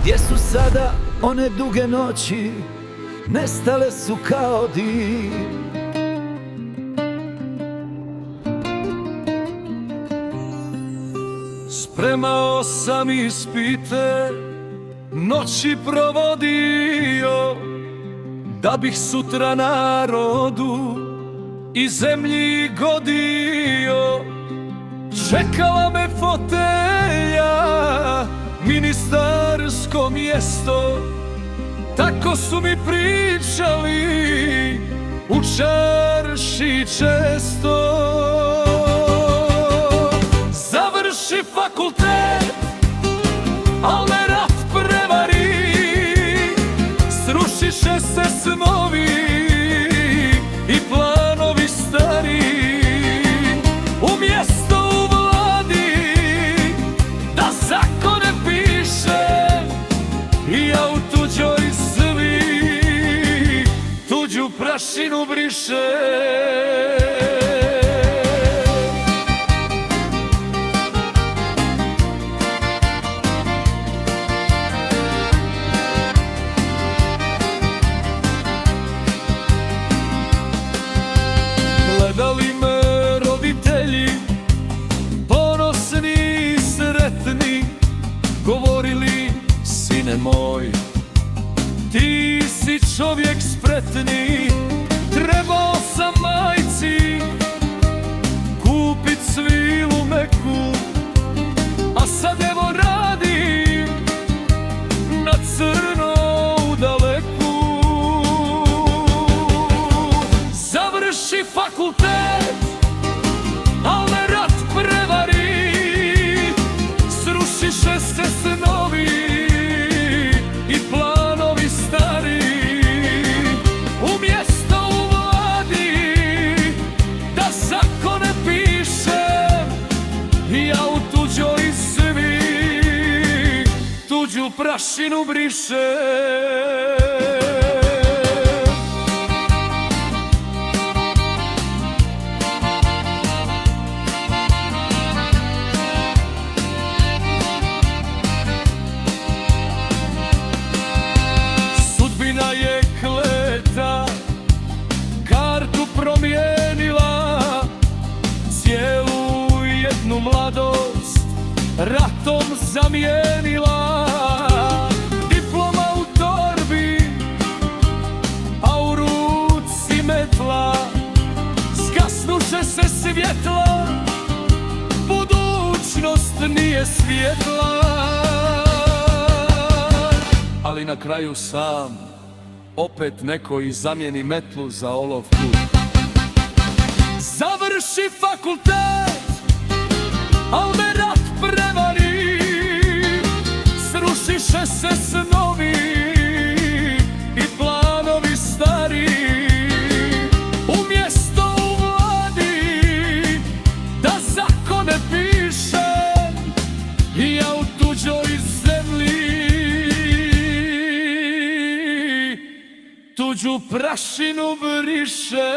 Gdje su sada one duge noći, nestale su kao dim. Spremao sam ispite, noći provodio, da bih sutra narodu i zemlji godio. Čekala me fotelja, ministarsko mjesto, tako su mi pričali u čarši često. Završi fakultet, al me rat prevari, srušiše se snovi i planovi stari. Umjesto u vladi da zakone piše, ja u tuđoj svi tuđu prašinu briše. Gledali me roditelji, ponosni i sretni, govorili: sine moj, ti si čovjek spretni. Trebao sam majci kupit svilu meku, a sad evo radim na crno u daleku. Završi fakultet, al me rat prevari, srušiše se snovi i planovi stari. Umjesto u vladi da zakone pišem, ja u tuđoj svi tuđu prašinu brišem. Sudbina je kleta, kartu promijenila, cijelu jednu mladost ratom zamijenila. Diploma u torbi, a u ruci metla, zgasnuše se svjetla, budućnost nije svjetla. Ali na kraju sam, opet neko i zamijeni metlu za olovku. Završi fakultet, al me rat prevari, srušiše se snovi i planovi stari. Umjesto u vladi da zakone pišem, ja u tuđoj zemlji tuđu prašinu briše.